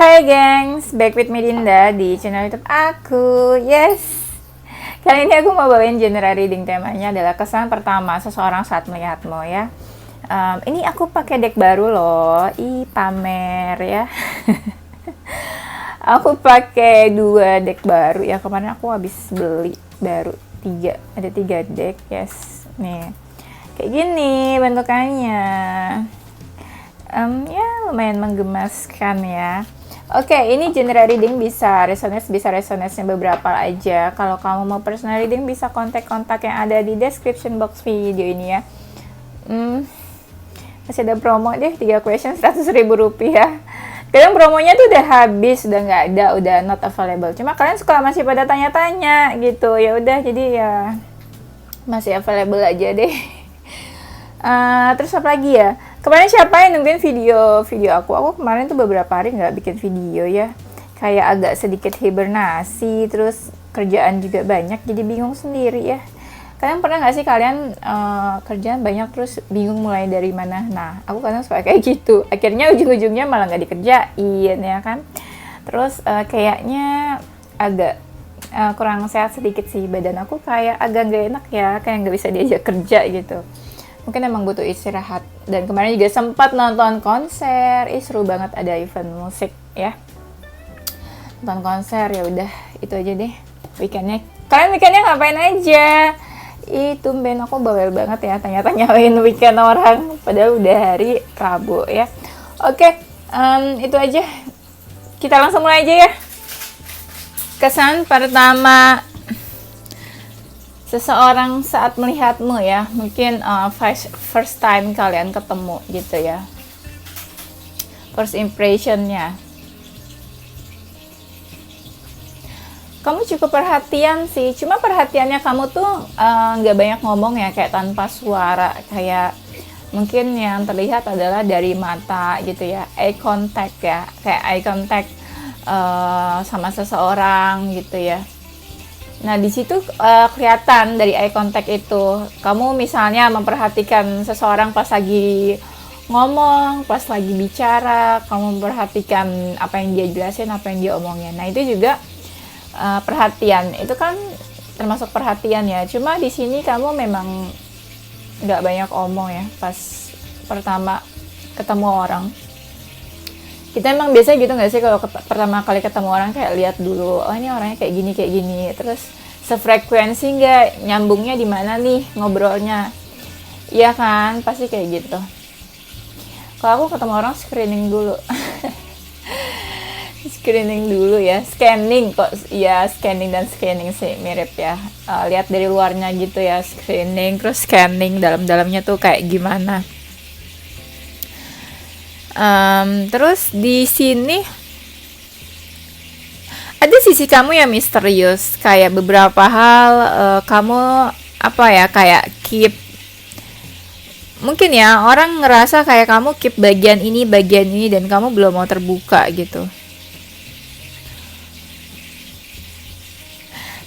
Hai gengs, back with me Dinda di channel YouTube aku. Yes, kali ini aku mau bawain general reading. Temanya adalah kesan pertama seseorang saat melihatmu ya. Ini aku pakai deck baru loh, pamer ya. Aku pakai 2 deck baru ya. Kemarin aku habis beli baru 3, ada 3 deck. Yes, nih kayak gini bentukannya. Ya lumayan menggemaskan ya. Oke, ini general reading bisa resonance-nya beberapa aja. Kalau kamu mau personal reading bisa kontak-kontak yang ada di description box video ini ya. Masih ada promo deh, 3 question 100.000 rupiah. Kadang promonya tuh udah habis, udah nggak ada, udah not available. Cuma kalian suka masih pada tanya-tanya gitu. Ya udah, jadi ya masih available aja deh. Terus apa lagi ya? Kemarin siapa yang nungguin video aku? Aku kemarin tuh beberapa hari nggak bikin video ya. Kayak agak sedikit hibernasi, terus kerjaan juga banyak, jadi bingung sendiri ya. Kalian pernah nggak sih kalian kerjaan banyak terus bingung mulai dari mana? Nah, aku kadang suka kayak gitu. Akhirnya ujung-ujungnya malah nggak dikerjain ya kan. Terus kayaknya agak kurang sehat sedikit sih badan aku, kayak agak nggak enak ya, kayak nggak bisa diajak kerja gitu. Mungkin emang butuh istirahat. Dan kemarin juga sempat nonton konser, seru banget, ada event musik ya. Nonton konser, ya udah itu aja deh weekendnya. Kalian weekendnya ngapain aja? Tumben aku bawel banget ya tanya-tanyain weekend orang, padahal udah hari Rabu ya. Oke, itu aja. Kita langsung mulai aja ya. Kesan pertama seseorang saat melihatmu ya, mungkin first time kalian ketemu gitu ya, first impressionnya. Kamu cukup perhatian sih, cuma perhatiannya kamu tuh nggak banyak ngomong ya, kayak tanpa suara, kayak mungkin yang terlihat adalah dari mata gitu ya, eye contact ya, kayak eye contact sama seseorang gitu ya. Nah, di situ kelihatan dari eye contact itu, kamu misalnya memperhatikan seseorang pas lagi ngomong, pas lagi bicara, kamu memperhatikan apa yang dia jelasin, apa yang dia omongin. Nah, itu juga perhatian. Itu kan termasuk perhatian ya. Cuma di sini kamu memang nggak banyak omong ya pas pertama ketemu orang. Kita emang biasanya gitu nggak sih, kalau pertama kali ketemu orang kayak lihat dulu, oh ini orangnya kayak gini, terus sefrekuensi nggak, nyambungnya di mana nih ngobrolnya, iya kan, pasti kayak gitu. Kalau aku ketemu orang screening dulu, screening dulu ya, scanning kok ya, scanning dan scanning sih mirip ya, lihat dari luarnya gitu ya, screening terus scanning dalam-dalamnya tuh kayak gimana. Terus di sini ada sisi kamu yang misterius, kayak beberapa hal kamu apa ya, kayak keep, mungkin ya orang ngerasa kayak kamu keep bagian ini dan kamu belum mau terbuka gitu.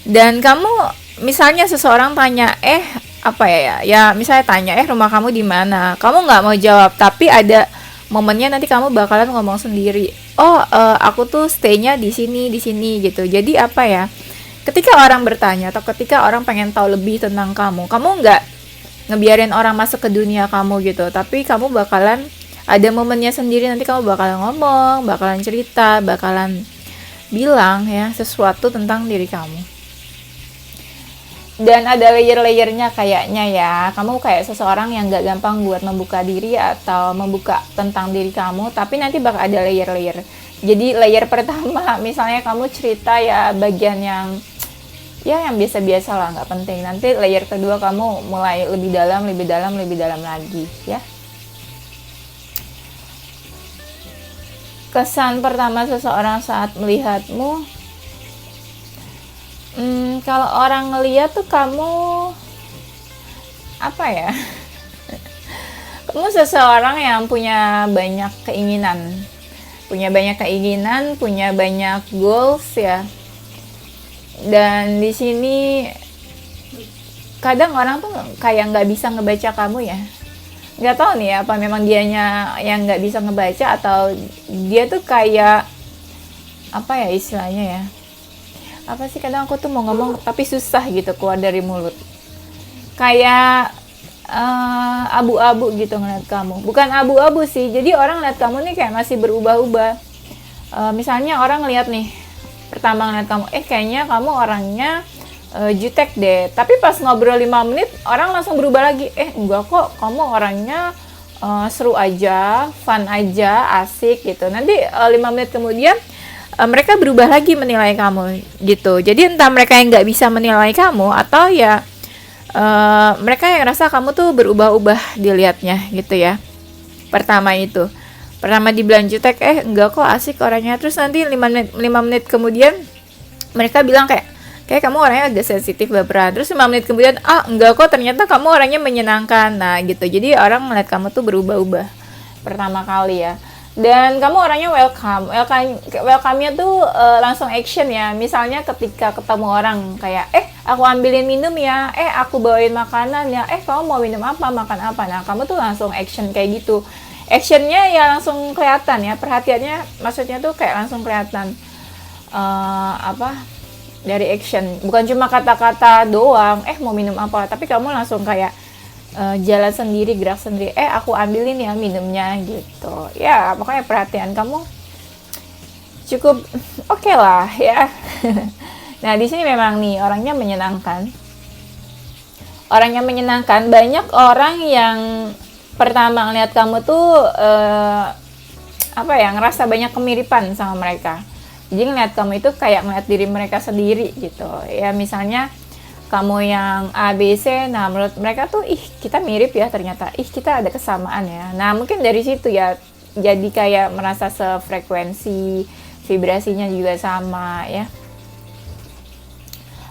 Dan kamu misalnya seseorang tanya apa ya misalnya tanya rumah kamu di mana, kamu nggak mau jawab, tapi ada momennya nanti kamu bakalan ngomong sendiri, aku tuh stay-nya di sini gitu. Jadi apa ya, ketika orang bertanya atau ketika orang pengen tahu lebih tentang kamu nggak ngebiarin orang masuk ke dunia kamu gitu, tapi kamu bakalan ada momennya sendiri, nanti kamu bakalan ngomong, bakalan cerita, bakalan bilang ya sesuatu tentang diri kamu. Dan ada layer-layernya kayaknya ya, kamu kayak seseorang yang gak gampang buat membuka diri atau membuka tentang diri kamu, tapi nanti bakal ada layer-layer. Jadi layer pertama misalnya kamu cerita ya bagian yang biasa-biasa lah, gak penting. Nanti layer kedua kamu mulai lebih dalam lagi ya. Kesan pertama seseorang saat melihatmu, kalau orang ngeliat tuh kamu apa ya, kamu seseorang yang punya banyak keinginan, punya banyak goals ya. Dan di sini kadang orang tuh kayak nggak bisa ngebaca kamu ya, nggak tahu nih apa memang dianya yang nggak bisa ngebaca, atau dia tuh kayak apa ya istilahnya ya, apa sih, kadang aku tuh mau ngomong tapi susah gitu keluar dari mulut, kayak abu-abu gitu ngeliat kamu. Bukan abu-abu sih, jadi orang ngeliat kamu nih kayak masih berubah-ubah. Misalnya orang ngeliat nih, pertama ngeliat kamu, kayaknya kamu orangnya jutek deh, tapi pas ngobrol 5 menit orang langsung berubah lagi, enggak kok, kamu orangnya seru aja, fun aja, asik gitu. Nanti 5 menit kemudian mereka berubah lagi menilai kamu gitu. Jadi entah mereka yang nggak bisa menilai kamu, atau ya mereka yang rasa kamu tuh berubah-ubah dilihatnya gitu ya. Pertama dibilang jutek, enggak kok, asik orangnya. Terus nanti 5 menit kemudian mereka bilang kayak kamu orangnya agak sensitif, baperan. Terus 5 menit kemudian, enggak kok, ternyata kamu orangnya menyenangkan. Nah gitu, jadi orang melihat kamu tuh berubah-ubah pertama kali ya. Dan kamu orangnya welcome-nya tuh langsung action ya. Misalnya ketika ketemu orang kayak, aku ambilin minum ya, aku bawain makanan ya, kamu mau minum apa, makan apa. Nah kamu tuh langsung action kayak gitu. Actionnya ya langsung kelihatan ya, perhatiannya maksudnya tuh kayak langsung kelihatan dari action, bukan cuma kata-kata doang, mau minum apa, tapi kamu langsung kayak jalan sendiri, gerak sendiri, aku ambilin ya minumnya gitu. Ya pokoknya perhatian kamu cukup oke lah ya. Nah di sini memang nih orangnya menyenangkan. Banyak orang yang pertama ngeliat kamu tuh ngerasa banyak kemiripan sama mereka. Jadi ngeliat kamu itu kayak ngeliat diri mereka sendiri gitu ya. Misalnya kamu yang A, B, C, nah menurut mereka tuh kita mirip ya, ternyata kita ada kesamaan ya. Nah mungkin dari situ ya, jadi kayak merasa sefrekuensi, vibrasinya juga sama ya.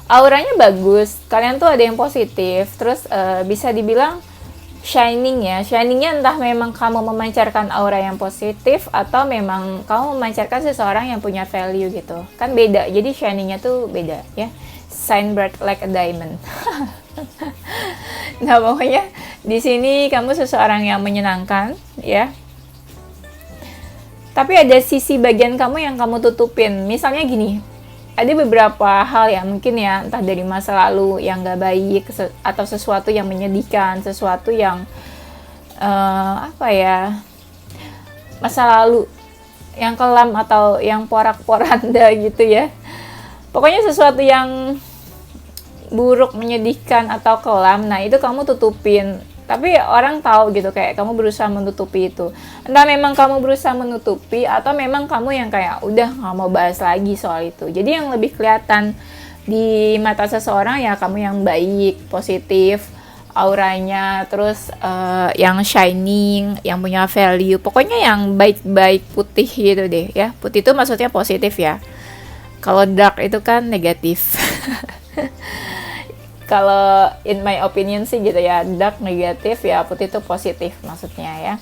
Auranya bagus, kalian tuh ada yang positif. Terus bisa dibilang shining ya. Shiningnya entah memang kamu memancarkan aura yang positif, atau memang kamu memancarkan seseorang yang punya value gitu. Kan beda, jadi shiningnya tuh beda ya. Shine bright like a diamond. Nah pokoknya di sini kamu seseorang yang menyenangkan ya. Tapi ada sisi bagian kamu yang kamu tutupin. Misalnya gini, ada beberapa hal ya mungkin ya, entah dari masa lalu yang gak baik, atau sesuatu yang menyedihkan, sesuatu yang masa lalu yang kelam atau yang porak-poranda gitu ya. Pokoknya sesuatu yang buruk, menyedihkan atau kelam, nah itu kamu tutupin. Tapi orang tahu gitu, kayak kamu berusaha menutupi itu. Entah memang kamu berusaha menutupi, atau memang kamu yang kayak udah gak mau bahas lagi soal itu. Jadi yang lebih kelihatan di mata seseorang ya kamu yang baik, positif, auranya, terus yang shining, yang punya value. Pokoknya yang baik-baik, putih gitu deh ya. Putih itu maksudnya positif ya. Kalau dark itu kan negatif. Kalau in my opinion sih gitu ya, dark negatif ya, putih itu positif maksudnya ya.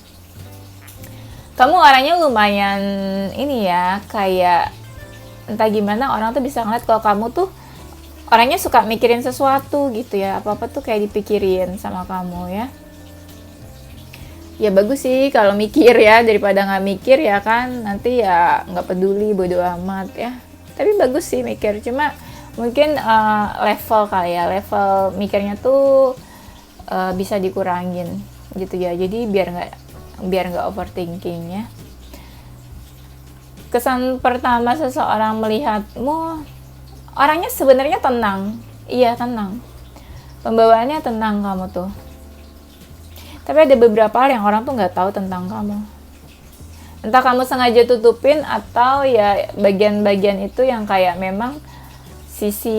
Kamu orangnya lumayan ini ya, kayak entah gimana orang tuh bisa ngeliat kalau kamu tuh orangnya suka mikirin sesuatu gitu ya, apa-apa tuh kayak dipikirin sama kamu ya. Ya bagus sih kalau mikir ya, daripada nggak mikir ya kan, nanti ya nggak peduli, bodo amat ya. Tapi bagus sih mikir, cuma mungkin level kali ya, level mikirnya tuh bisa dikurangin gitu ya. Jadi biar nggak overthinking ya. Kesan pertama seseorang melihatmu, orangnya sebenarnya tenang. Iya tenang, pembawaannya tenang kamu tuh. Tapi ada beberapa hal yang orang tuh nggak tahu tentang kamu. Entah kamu sengaja tutupin, atau ya bagian-bagian itu yang kayak memang sisi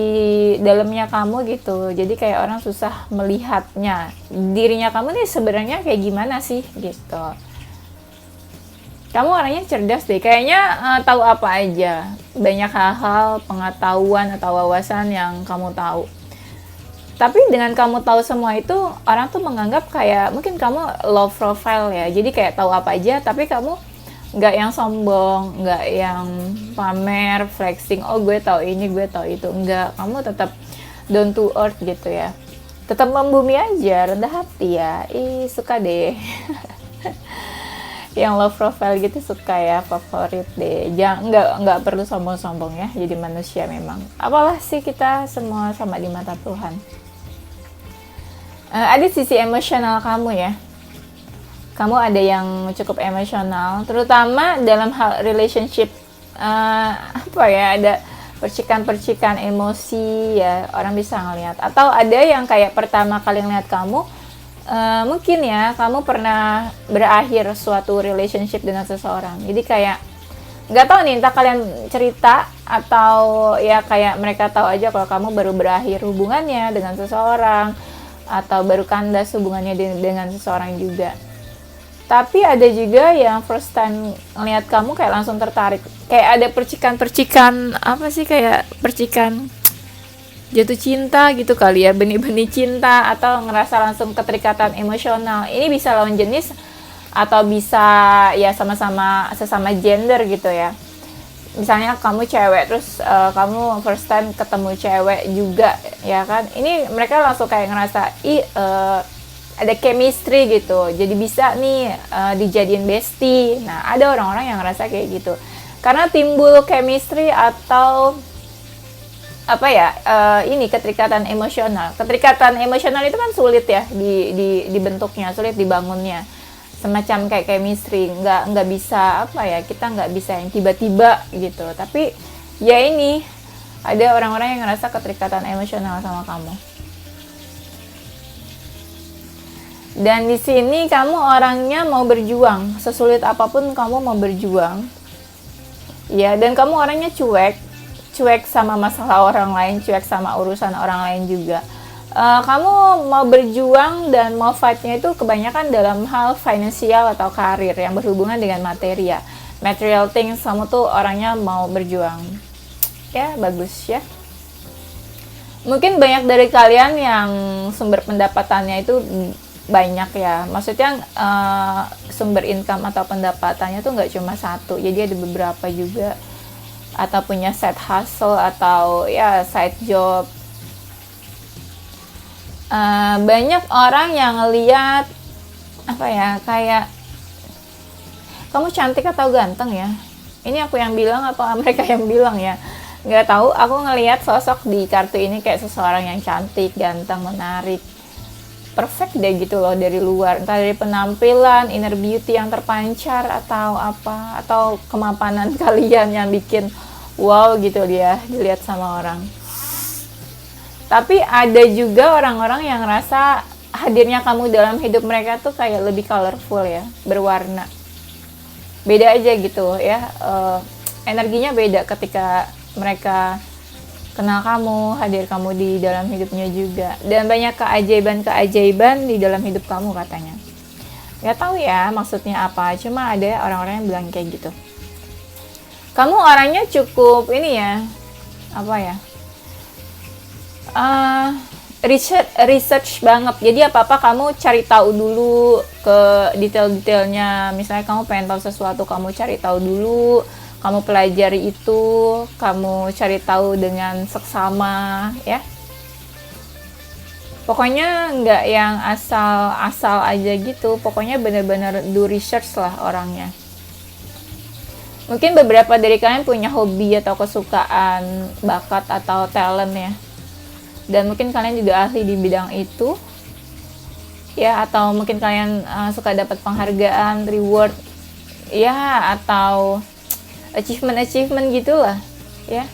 dalamnya kamu gitu. Jadi kayak orang susah melihatnya. Dirinya kamu nih sebenarnya kayak gimana sih gitu. Kamu orangnya cerdas deh. Kayaknya tahu apa aja. Banyak hal-hal, pengetahuan atau wawasan yang kamu tahu. Tapi dengan kamu tahu semua itu, orang tuh menganggap kayak mungkin kamu low profile ya. Jadi kayak tahu apa aja, tapi kamu nggak yang sombong, nggak yang pamer, flexing, oh gue tahu ini, gue tahu itu. Nggak, kamu tetap down to earth gitu ya. Tetap membumi aja, rendah hati ya. Suka deh. yang low profile gitu suka ya, favorit deh. Jangan, nggak perlu sombong-sombong ya, jadi manusia memang. Apalah sih, kita semua sama di mata Tuhan. Ada sisi emosional kamu ya. Kamu ada yang cukup emosional, terutama dalam hal relationship. Apa ya, ada percikan-percikan emosi ya, orang bisa ngelihat. Atau ada yang kayak pertama kali ngeliat kamu, mungkin ya kamu pernah berakhir suatu relationship dengan seseorang. Jadi kayak nggak tahu nih, entah kalian cerita atau ya kayak mereka tahu aja kalau kamu baru berakhir hubungannya dengan seseorang, atau baru kandas hubungannya dengan seseorang juga. Tapi ada juga yang first time ngeliat kamu kayak langsung tertarik, kayak ada percikan-percikan, apa sih, kayak percikan jatuh cinta gitu kali ya, benih-benih cinta, atau ngerasa langsung keterikatan emosional. Ini bisa lawan jenis atau bisa ya sama-sama sesama gender gitu ya. Misalnya kamu cewek, terus kamu first time ketemu cewek juga ya kan, ini mereka langsung kayak ngerasa ada chemistry gitu, jadi bisa nih dijadiin bestie. Nah, ada orang-orang yang ngerasa kayak gitu karena timbul chemistry atau apa ya, ini keterikatan emosional. Keterikatan emosional itu kan sulit ya dibentuknya, sulit dibangunnya. Semacam kayak chemistry, nggak bisa, apa ya, kita nggak bisa yang tiba-tiba gitu. Tapi ya ini ada orang-orang yang ngerasa keterikatan emosional sama kamu. Dan di sini kamu orangnya mau berjuang, sesulit apapun kamu mau berjuang. Ya, dan kamu orangnya cuek sama masalah orang lain, cuek sama urusan orang lain juga. Kamu mau berjuang dan mau fight-nya itu kebanyakan dalam hal finansial atau karir yang berhubungan dengan materi ya. Material things, kamu tuh orangnya mau berjuang. Ya, bagus ya. Mungkin banyak dari kalian yang sumber pendapatannya itu banyak ya, maksudnya sumber income atau pendapatannya tuh nggak cuma satu, jadi ada beberapa juga, atau punya side hustle atau ya side job. Banyak orang yang ngeliat apa ya, kayak kamu cantik atau ganteng ya, ini aku yang bilang atau mereka yang bilang ya, nggak tahu. Aku ngelihat sosok di kartu ini kayak seseorang yang cantik, ganteng, menarik, perfect deh gitu loh dari luar, entah dari penampilan, inner beauty yang terpancar, atau apa, atau kemapanan kalian yang bikin wow gitu dia dilihat sama orang. Tapi ada juga orang-orang yang ngerasa hadirnya kamu dalam hidup mereka tuh kayak lebih colorful ya, berwarna, beda aja gitu ya, energinya beda ketika mereka kenal kamu, hadir kamu di dalam hidupnya juga. Dan banyak keajaiban-keajaiban di dalam hidup kamu katanya. Gak tahu ya maksudnya apa, cuma ada orang-orang yang bilang kayak gitu. Kamu orangnya cukup ini ya, apa ya, research banget. Jadi apa-apa kamu cari tahu dulu ke detail-detailnya. Misalnya kamu pengen tahu sesuatu, kamu cari tahu dulu, kamu pelajari itu, kamu cari tahu dengan seksama ya. Pokoknya nggak yang asal-asal aja gitu, pokoknya benar-benar do research lah orangnya. Mungkin beberapa dari kalian punya hobi atau kesukaan, bakat atau talent ya, dan mungkin kalian juga ahli di bidang itu ya, atau mungkin kalian suka dapat penghargaan, reward ya, atau achievement gitulah ya.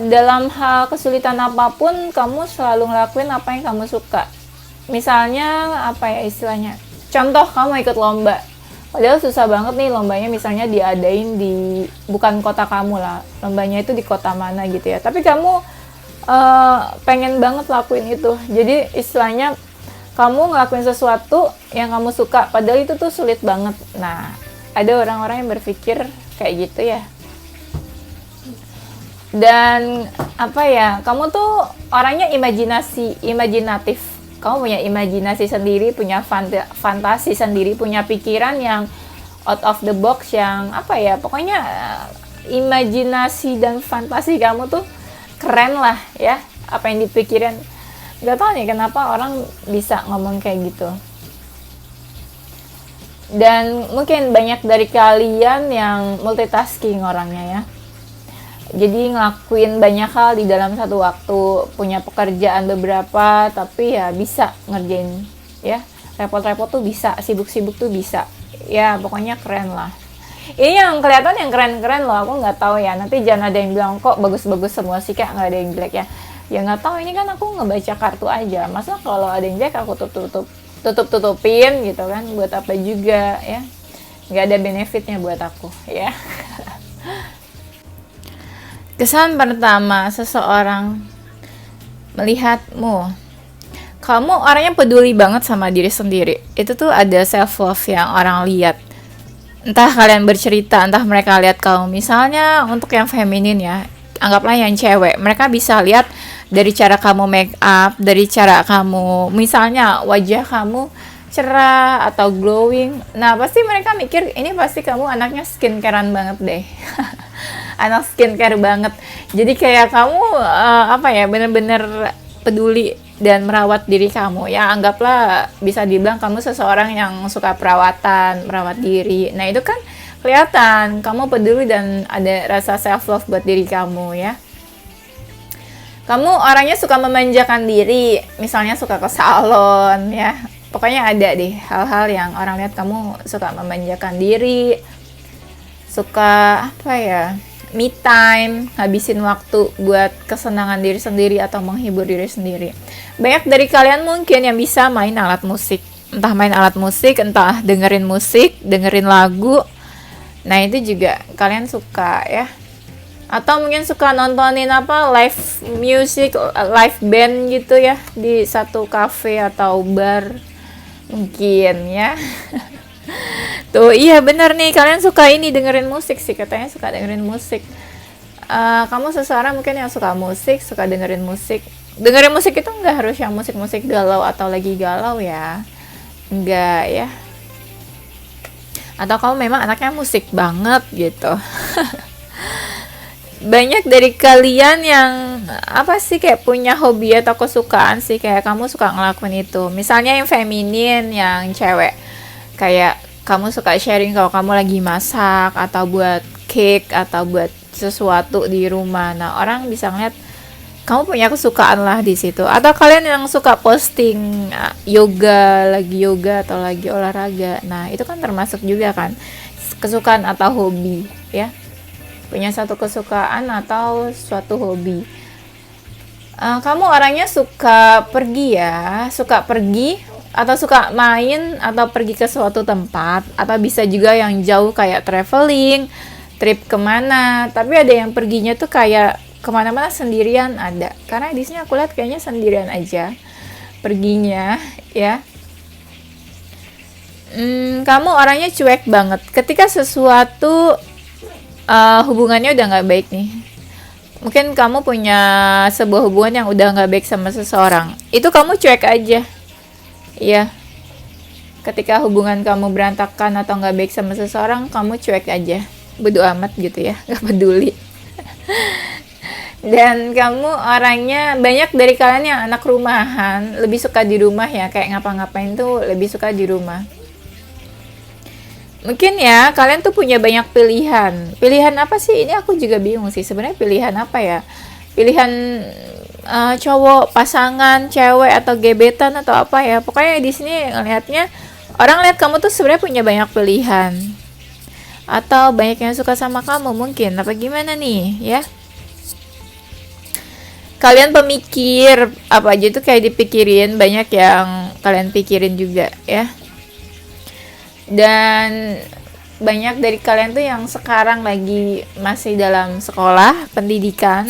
Dalam hal kesulitan apapun, kamu selalu ngelakuin apa yang kamu suka. Misalnya apa ya istilahnya, contoh kamu ikut lomba, padahal susah banget nih lombanya, misalnya diadain di bukan kota kamu lah, lombanya itu di kota mana gitu ya, tapi kamu pengen banget lakuin itu. Jadi istilahnya kamu ngelakuin sesuatu yang kamu suka, padahal itu tuh sulit banget. Nah, ada orang-orang yang berpikir kayak gitu ya. Dan apa ya, kamu tuh orangnya imajinatif. Kamu punya imajinasi sendiri, punya fantasi sendiri, punya pikiran yang out of the box, yang apa ya, pokoknya imajinasi dan fantasi kamu tuh keren lah ya, apa yang dipikirin. Gak tau nih kenapa orang bisa ngomong kayak gitu. Dan mungkin banyak dari kalian yang multitasking orangnya ya. Jadi ngelakuin banyak hal di dalam satu waktu, punya pekerjaan beberapa, tapi ya bisa ngerjain ya. Repot-repot tuh bisa, sibuk-sibuk tuh bisa. Ya pokoknya keren lah. Ini yang kelihatan yang keren-keren loh, aku nggak tahu ya. Nanti jangan ada yang bilang kok bagus-bagus semua sih, kayak nggak ada yang jelek ya. Ya nggak tahu, ini kan aku ngebaca kartu aja. Masa kalau ada yang jelek aku tutupin gitu kan, buat apa juga ya, nggak ada benefitnya buat aku ya. Kesan pertama seseorang melihatmu, kamu orangnya peduli banget sama diri sendiri. Itu tuh ada self love yang orang lihat. Entah kalian bercerita, entah mereka lihat kamu. Misalnya untuk yang feminin ya, anggaplah yang cewek, mereka bisa lihat dari cara kamu make up, dari cara kamu, misalnya wajah kamu cerah atau glowing. Nah pasti mereka mikir, ini pasti kamu anaknya skincarean banget deh. Anak skincare banget. Jadi kayak kamu bener-bener peduli dan merawat diri kamu ya. Anggaplah bisa dibilang kamu seseorang yang suka perawatan, merawat diri. Nah itu kan kelihatan kamu peduli dan ada rasa self love buat diri kamu ya. Kamu orangnya suka memanjakan diri, misalnya suka ke salon ya. Pokoknya ada deh hal-hal yang orang lihat kamu suka memanjakan diri, suka me time, habisin waktu buat kesenangan diri sendiri atau menghibur diri sendiri. Banyak dari kalian mungkin yang bisa main alat musik, entah main alat musik, entah dengerin musik, dengerin lagu. Nah itu juga kalian suka ya. Atau mungkin suka nontonin live music, live band gitu ya, di satu cafe atau bar mungkin ya. Tuh iya bener nih, kalian suka ini dengerin musik sih, katanya suka dengerin musik. Kamu seseorang mungkin yang suka musik, suka dengerin musik. Dengerin musik itu nggak harus yang musik-musik galau atau lagi galau ya, enggak ya. Atau kamu memang anaknya musik banget gitu. Banyak dari kalian yang kayak punya hobi atau kesukaan sih, kayak kamu suka ngelakuin itu. Misalnya yang feminin, yang cewek, kayak kamu suka sharing kalau kamu lagi masak atau buat cake atau buat sesuatu di rumah. Nah orang bisa ngeliat kamu punya kesukaan lah di situ. Atau kalian yang suka posting lagi yoga atau lagi olahraga. Nah itu kan termasuk juga kan kesukaan atau hobi ya. Punya satu kesukaan atau suatu hobi. Kamu orangnya suka pergi ya, suka pergi atau suka main atau pergi ke suatu tempat, atau bisa juga yang jauh kayak traveling, trip kemana. Tapi ada yang perginya tuh kayak kemana-mana sendirian ada. Karena di sini aku lihat kayaknya sendirian aja perginya ya. Kamu orangnya cuek banget. Ketika sesuatu hubungannya udah nggak baik nih, mungkin kamu punya sebuah hubungan yang udah nggak baik sama seseorang, itu kamu cuek aja ya. Ketika hubungan kamu berantakan atau nggak baik sama seseorang, kamu cuek aja, bodo amat gitu ya, nggak peduli. Dan kamu orangnya, banyak dari kalian yang anak rumahan, lebih suka di rumah ya, kayak ngapa-ngapain tuh lebih suka di rumah. Mungkin ya kalian tuh punya banyak pilihan. Pilihan apa sih? Ini aku juga bingung sih. Sebenarnya pilihan apa ya? Pilihan cowok, pasangan, cewek atau gebetan atau apa ya? Pokoknya di sini ngelihatnya orang lihat kamu tuh sebenarnya punya banyak pilihan. Atau banyak yang suka sama kamu mungkin. Apa gimana nih ya? Kalian pemikir, apa aja tuh kayak dipikirin, banyak yang kalian pikirin juga ya. Dan banyak dari kalian tuh yang sekarang lagi masih dalam sekolah, pendidikan,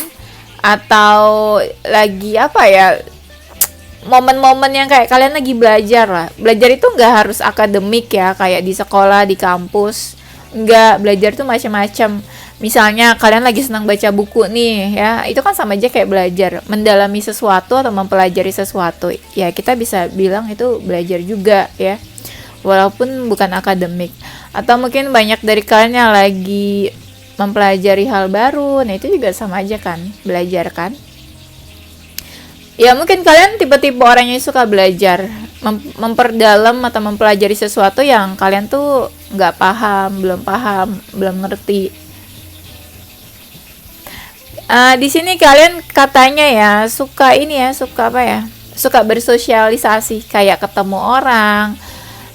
atau lagi momen-momen yang kayak kalian lagi belajar lah. Belajar itu nggak harus akademik ya, kayak di sekolah, di kampus. Nggak, belajar tuh macam-macam. Misalnya kalian lagi senang baca buku nih ya, itu kan sama aja kayak belajar, mendalami sesuatu atau mempelajari sesuatu. Ya kita bisa bilang itu belajar juga ya, walaupun bukan akademik. Atau mungkin banyak dari kalian yang lagi mempelajari hal baru, nah itu juga sama aja kan, belajar kan. Ya mungkin kalian tipe-tipe orang yang suka belajar, memperdalam atau mempelajari sesuatu yang kalian tuh nggak paham, belum ngerti. Di sini kalian katanya ya suka ini ya, suka apa ya? Suka bersosialisasi, kayak ketemu orang,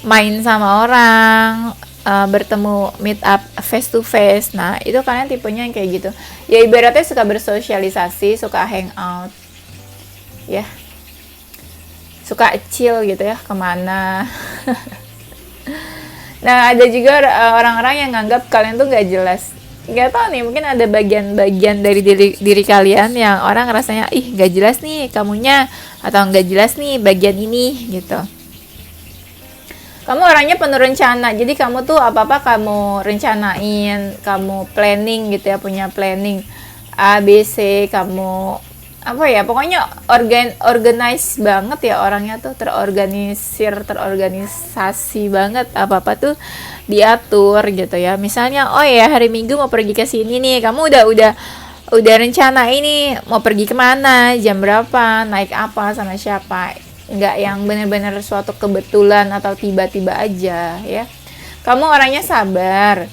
main sama orang, bertemu meet up face to face. Nah, itu kalian tipenya yang kayak gitu. Ya ibaratnya suka bersosialisasi, suka hangout. Ya. Suka chill gitu ya, kemana. Nah, ada juga orang-orang yang nganggap kalian tuh gak jelas. Gak tau nih, mungkin ada bagian-bagian dari diri kalian yang orang rasanya ih gak jelas nih kamunya, atau gak jelas nih bagian ini gitu. Kamu orangnya penuh rencana, jadi kamu tuh apa-apa kamu rencanain, kamu planning gitu ya, punya planning A, B, C, kamu apa ya, pokoknya organize banget ya orangnya tuh, terorganisasi banget, apa-apa tuh diatur gitu ya. Misalnya oh ya hari Minggu mau pergi ke sini nih, kamu udah rencana ini mau pergi kemana, jam berapa, naik apa, sama siapa. Nggak yang benar-benar suatu kebetulan atau tiba-tiba aja ya. Kamu orangnya sabar,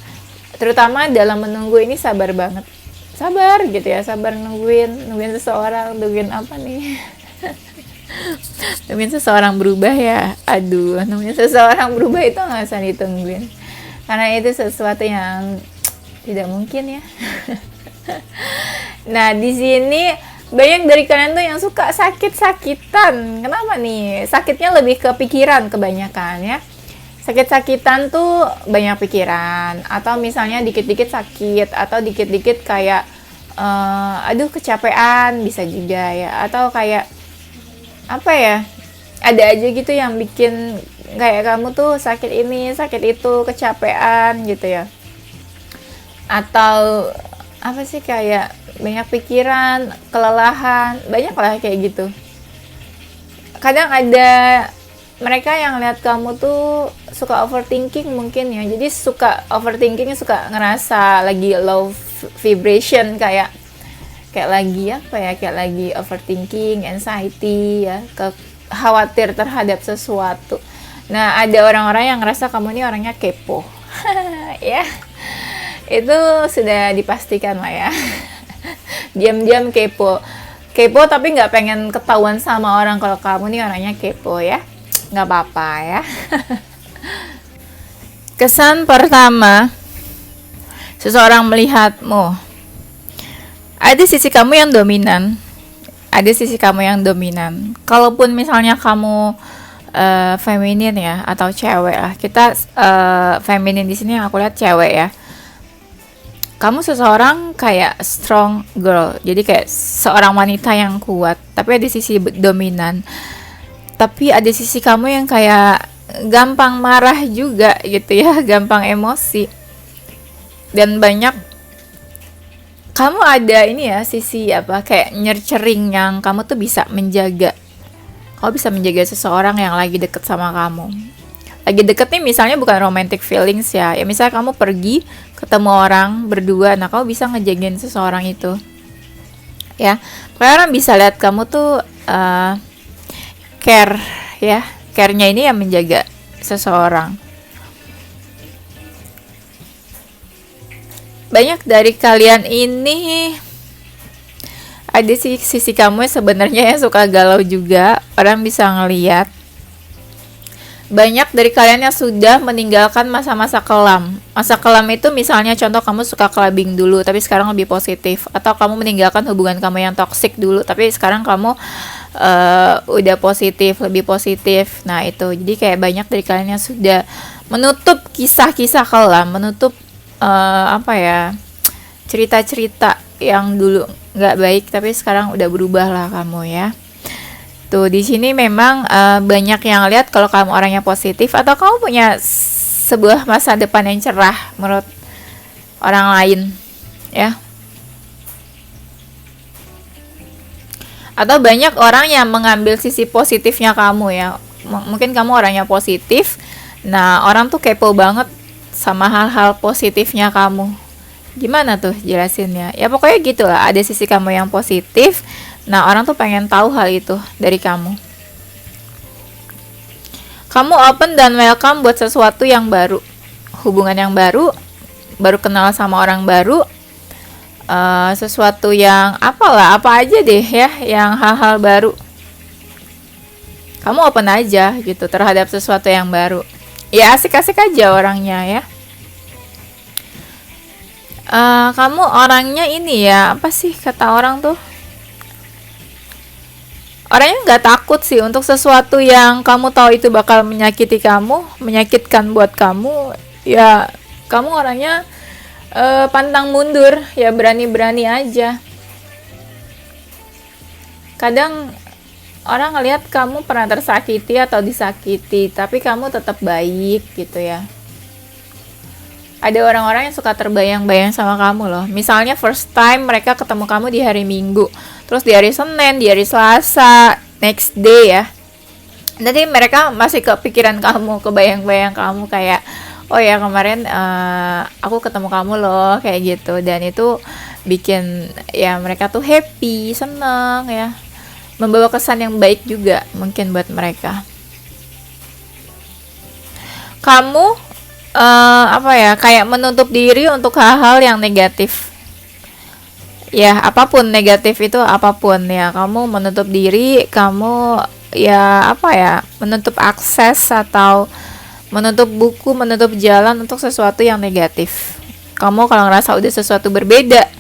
terutama dalam menunggu ini sabar banget, sabar gitu ya, sabar nungguin seseorang, nungguin apa nih. Nungguin seseorang berubah ya, aduh, nungguin seseorang berubah itu nggak usah ditungguin, karena itu sesuatu yang tidak mungkin ya. Nah di sini banyak dari kalian tuh yang suka sakit-sakitan. Kenapa nih? Sakitnya lebih ke pikiran kebanyakan ya. Sakit-sakitan tuh banyak pikiran, atau misalnya dikit-dikit sakit, atau dikit-dikit kayak aduh kecapean bisa juga ya, atau kayak apa ya, ada aja gitu yang bikin kayak kamu tuh sakit ini, sakit itu, kecapean gitu ya, atau apa sih, kayak banyak pikiran, kelelahan, banyak lah kayak gitu. Kadang ada mereka yang lihat kamu tuh suka overthinking mungkin ya, jadi suka overthinking, suka ngerasa lagi low vibration, kayak lagi apa ya, kayak lagi overthinking, anxiety ya, khawatir terhadap sesuatu. Nah ada orang-orang yang ngerasa kamu ini orangnya kepo. Ya itu sudah dipastikan lah ya. Diam-diam kepo tapi nggak pengen ketahuan sama orang kalau kamu nih orangnya kepo ya. Nggak apa-apa ya. Kesan pertama, seseorang melihatmu, ada sisi kamu yang dominan, kalaupun misalnya kamu feminin ya, atau cewek lah, kita feminin di sini yang aku lihat cewek ya, kamu seseorang kayak strong girl, jadi kayak seorang wanita yang kuat, tapi ada sisi dominan. Tapi ada sisi kamu yang kayak gampang marah juga gitu ya, gampang emosi. Dan banyak kamu ada ini ya, sisi apa, kayak nurturing, yang kamu tuh bisa menjaga. Kamu bisa menjaga seseorang yang lagi deket sama kamu. Lagi deket nih misalnya bukan romantic feelings ya. Ya misalnya kamu pergi ketemu orang berdua, nah kamu bisa ngejagain seseorang itu. Ya, karena orang bisa lihat kamu tuh care ya, care-nya ini yang menjaga seseorang. Banyak dari kalian ini ada sisi kamu yang sebenarnya yang suka galau juga, orang bisa ngeliat. Banyak dari kalian yang sudah meninggalkan masa-masa kelam. Masa kelam itu misalnya contoh kamu suka clubbing dulu tapi sekarang lebih positif, atau kamu meninggalkan hubungan kamu yang toksik dulu tapi sekarang kamu udah positif, lebih positif. Nah itu, jadi kayak banyak dari kalian yang sudah menutup kisah-kisah kelam, menutup apa ya, cerita-cerita yang dulu nggak baik tapi sekarang udah berubah lah kamu ya. Tuh di sini memang banyak yang lihat kalau kamu orangnya positif, atau kamu punya sebuah masa depan yang cerah menurut orang lain ya. Atau banyak orang yang mengambil sisi positifnya kamu ya. Mungkin kamu orangnya positif, nah orang tuh kepo banget sama hal-hal positifnya kamu. Gimana tuh jelasinnya? Ya pokoknya gitulah, ada sisi kamu yang positif, Nah, orang tuh pengen tahu hal itu dari kamu. Kamu open dan welcome buat sesuatu yang baru, hubungan yang baru, baru kenal sama orang baru, sesuatu yang apalah, apa aja deh ya, yang hal-hal baru. Kamu open aja gitu terhadap sesuatu yang baru. Ya asik-asik aja orangnya ya. Kamu orangnya ini ya, apa sih kata orang tuh? Orangnya nggak takut sih untuk sesuatu yang kamu tahu itu bakal menyakiti kamu, menyakitkan buat kamu. Ya, kamu orangnya pantang mundur, ya berani-berani aja. Kadang orang ngelihat kamu pernah tersakiti atau disakiti, tapi kamu tetap baik gitu ya. Ada orang-orang yang suka terbayang-bayang sama kamu loh. Misalnya first time mereka ketemu kamu di hari Minggu, terus di hari Senin, di hari Selasa, next day ya. Nanti mereka masih kepikiran kamu, kebayang-bayang kamu kayak, oh ya kemarin aku ketemu kamu loh, kayak gitu. Dan itu bikin ya mereka tuh happy, seneng ya. Membawa kesan yang baik juga mungkin buat mereka. Kamu apa ya, kayak menutup diri untuk hal-hal yang negatif. Ya, apapun negatif itu apapun ya, kamu menutup diri, kamu ya apa ya, menutup akses atau menutup buku, menutup jalan untuk sesuatu yang negatif. Kamu kalau ngerasa udah sesuatu berbeda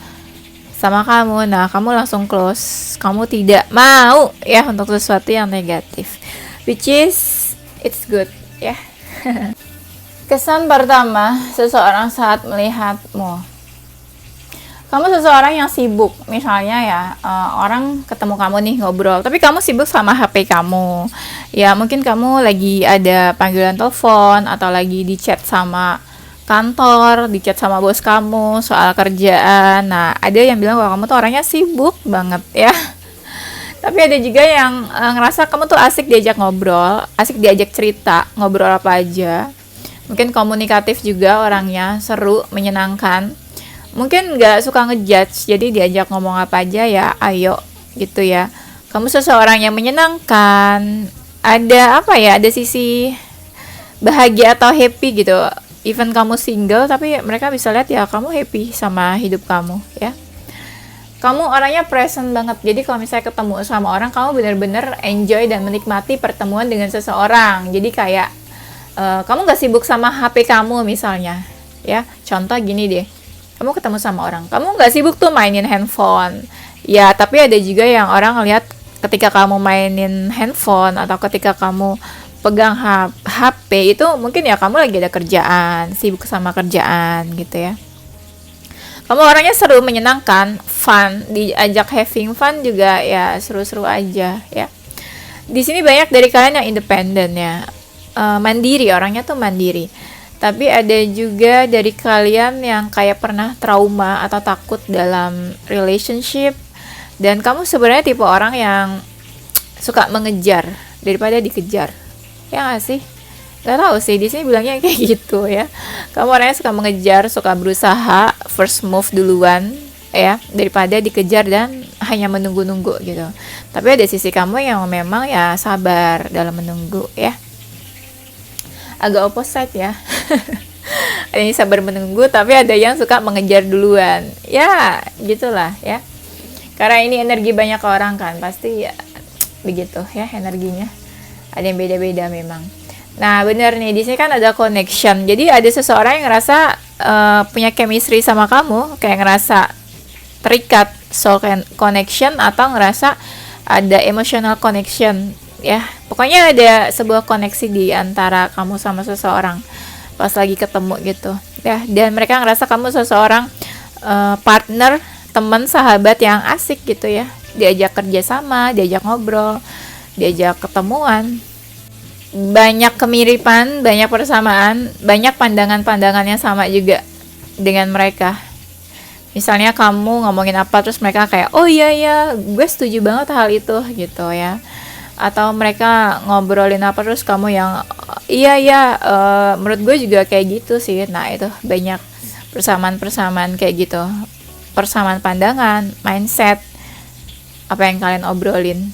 sama kamu, nah kamu langsung close. Kamu tidak mau ya untuk sesuatu yang negatif. Which is it's good ya. Kesan pertama seseorang saat melihatmu. Kamu seseorang yang sibuk, misalnya ya orang ketemu kamu nih ngobrol, tapi kamu sibuk sama HP kamu. Ya mungkin kamu lagi ada panggilan telepon atau lagi di chat sama kantor, di chat sama bos kamu soal kerjaan. Nah ada yang bilang bahwa kamu tuh orangnya sibuk banget ya. Tapi ada juga yang ngerasa kamu tuh asik diajak ngobrol, asik diajak cerita, ngobrol apa aja. Mungkin komunikatif juga orangnya, seru, menyenangkan. Mungkin nggak suka ngejudge, jadi diajak ngomong apa aja ya ayo gitu ya. Kamu seseorang yang menyenangkan, ada apa ya, ada sisi bahagia atau happy gitu. Even kamu single, tapi mereka bisa lihat ya kamu happy sama hidup kamu ya. Kamu orangnya present banget, jadi kalau misalnya ketemu sama orang, kamu benar-benar enjoy dan menikmati pertemuan dengan seseorang. Jadi kayak kamu gak sibuk sama HP kamu misalnya ya. Contoh gini deh, kamu ketemu sama orang, kamu gak sibuk tuh mainin handphone ya. Tapi ada juga yang orang ngeliat ketika kamu mainin handphone atau ketika kamu pegang HP itu mungkin ya kamu lagi ada kerjaan, sibuk sama kerjaan gitu ya. Kamu orangnya seru, menyenangkan, fun, diajak having fun juga ya, seru-seru aja ya. Di sini banyak dari kalian yang independen ya, mandiri, orangnya tuh mandiri. Tapi ada juga dari kalian yang kayak pernah trauma atau takut dalam relationship, dan kamu sebenarnya tipe orang yang suka mengejar daripada dikejar, ya nggak sih? Gak tahu sih, di sini bilangnya kayak gitu ya. Kamu orangnya suka mengejar, suka berusaha, first move duluan ya, daripada dikejar dan hanya menunggu-nunggu gitu. Tapi ada sisi kamu yang memang ya sabar dalam menunggu ya. Agak opposite ya. Ada yang sabar menunggu, tapi ada yang suka mengejar duluan. Ya, gitulah ya. Karena ini energi banyak orang kan, pasti ya begitu ya energinya. Ada yang beda-beda memang. Nah, benar nih, di sini kan ada connection. Jadi ada seseorang yang ngerasa punya chemistry sama kamu, kayak ngerasa terikat, soul connection, atau ngerasa ada emotional connection ya. Pokoknya ada sebuah koneksi di antara kamu sama seseorang pas lagi ketemu gitu ya. Dan mereka ngerasa kamu seseorang partner, teman, sahabat yang asik gitu ya. Diajak kerjasama, diajak ngobrol, diajak ketemuan. Banyak kemiripan, banyak persamaan, banyak pandangan-pandangan yang sama juga dengan mereka. Misalnya kamu ngomongin apa, terus mereka kayak, oh iya ya, gue setuju banget hal itu gitu ya. Atau mereka ngobrolin apa, terus kamu yang iya ya, menurut gue juga kayak gitu sih. Nah itu banyak persamaan kayak gitu, persamaan pandangan, mindset, apa yang kalian obrolin.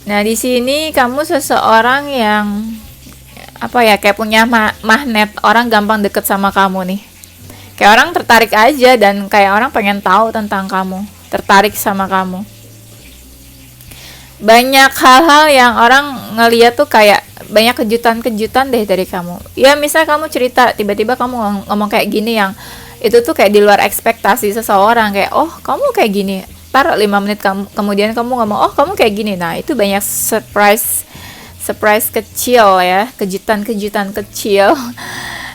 Nah, di sini kamu seseorang yang apa ya, kayak punya magnet, orang gampang deket sama kamu nih. Kayak orang tertarik aja dan kayak orang pengen tahu tentang kamu, tertarik sama kamu. Banyak hal-hal yang orang ngeliat tuh kayak banyak kejutan-kejutan deh dari kamu. Ya, misal kamu cerita, tiba-tiba kamu ngomong kayak gini yang itu tuh kayak di luar ekspektasi seseorang, kayak oh kamu kayak gini. Tar 5 menit kemudian kamu ngomong oh kamu kayak gini. Nah, itu banyak surprise kecil ya, kejutan-kejutan kecil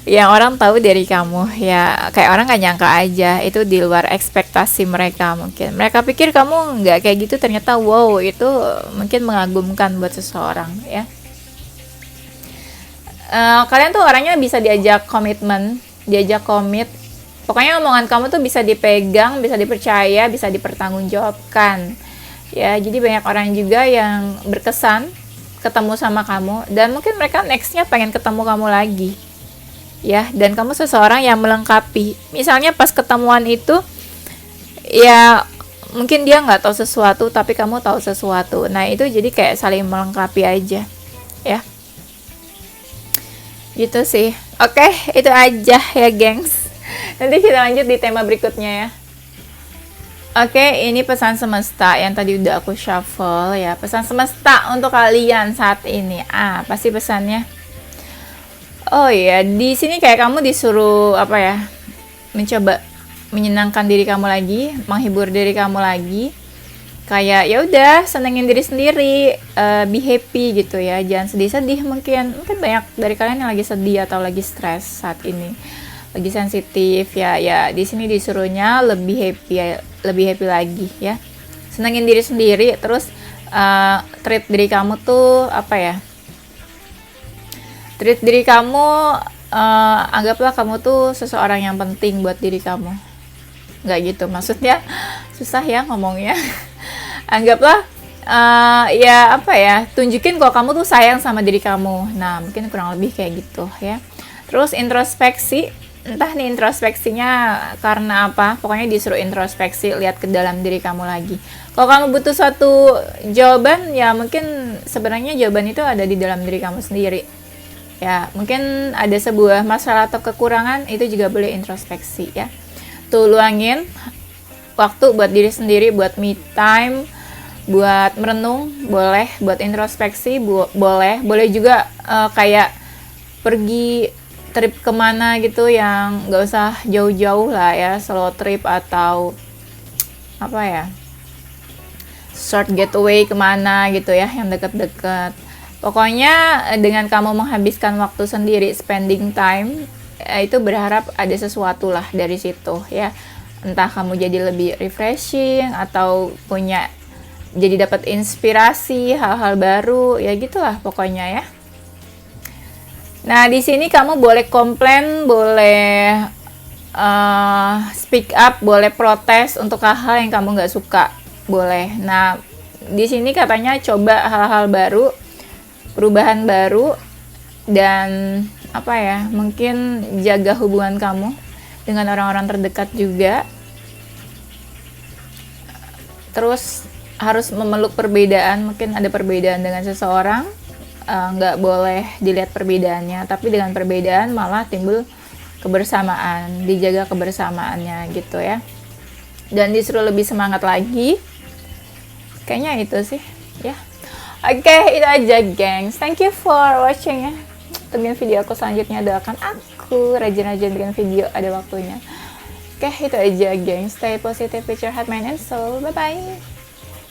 yang orang tahu dari kamu ya. Kayak orang gak nyangka aja, itu di luar ekspektasi mereka. Mungkin mereka pikir kamu nggak kayak gitu, ternyata wow, itu mungkin mengagumkan buat seseorang ya. Kalian tuh orangnya bisa diajak komitmen, diajak komit. Pokoknya omongan kamu tuh bisa dipegang, bisa dipercaya, bisa dipertanggungjawabkan ya. Jadi banyak orang juga yang berkesan ketemu sama kamu, dan mungkin mereka nextnya pengen ketemu kamu lagi ya. Dan kamu seseorang yang melengkapi. Misalnya pas ketemuan itu ya mungkin dia nggak tahu sesuatu tapi kamu tahu sesuatu. Nah, itu jadi kayak saling melengkapi aja ya, gitu sih. Oke, itu aja ya gengs. Nanti kita lanjut di tema berikutnya ya. Oke, ini pesan semesta yang tadi udah aku shuffle ya. Pesan semesta untuk kalian saat ini. Pasti pesannya. Oh iya, di sini kayak kamu disuruh apa ya? Mencoba menyenangkan diri kamu lagi, menghibur diri kamu lagi. Kayak ya udah, senengin diri sendiri, be happy gitu ya. Jangan sedih-sedih mungkin. Mungkin banyak dari kalian yang lagi sedih atau lagi stres saat ini. Lagi sensitif ya, di sini disuruhnya lebih happy lagi ya. Senengin diri sendiri, terus treat diri kamu tuh apa ya, treat diri kamu, anggaplah kamu tuh seseorang yang penting buat diri kamu. Nggak gitu maksudnya, susah ya ngomongnya. Anggaplah ya apa ya, tunjukin kalau kamu tuh sayang sama diri kamu. Nah, mungkin kurang lebih kayak gitu ya. Terus introspeksi, entah nih introspeksinya karena apa, pokoknya disuruh introspeksi, lihat ke dalam diri kamu lagi. Kalau kamu butuh suatu jawaban, ya mungkin sebenarnya jawaban itu ada di dalam diri kamu sendiri. Ya, mungkin ada sebuah masalah atau kekurangan, itu juga boleh introspeksi ya. Tuh, luangin waktu buat diri sendiri, buat me time, buat merenung, boleh, buat introspeksi, boleh juga kayak pergi trip kemana gitu yang nggak usah jauh-jauh lah ya, solo trip atau apa ya, short getaway kemana gitu ya, yang deket-deket. Pokoknya dengan kamu menghabiskan waktu sendiri, spending time, itu berharap ada sesuatu lah dari situ ya. Entah kamu jadi lebih refreshing atau punya jadi dapat inspirasi hal-hal baru ya, gitulah pokoknya ya. Nah, di sini kamu boleh komplain, boleh speak up, boleh protes untuk hal-hal yang kamu nggak suka, boleh. Nah, di sini katanya coba hal-hal baru, perubahan baru, dan apa ya, mungkin jaga hubungan kamu dengan orang-orang terdekat juga. Terus harus memeluk perbedaan, mungkin ada perbedaan dengan seseorang, nggak boleh dilihat perbedaannya, tapi dengan perbedaan malah timbul kebersamaan, dijaga kebersamaannya gitu ya. Dan disuruh lebih semangat lagi, kayaknya itu sih ya. Oke, itu aja gengs, thank you for watching ya. Tungguin video aku selanjutnya, doakan aku rajin-rajin bikin video ada waktunya. Oke, itu aja gengs, stay positive with your heart, mind and soul, bye bye.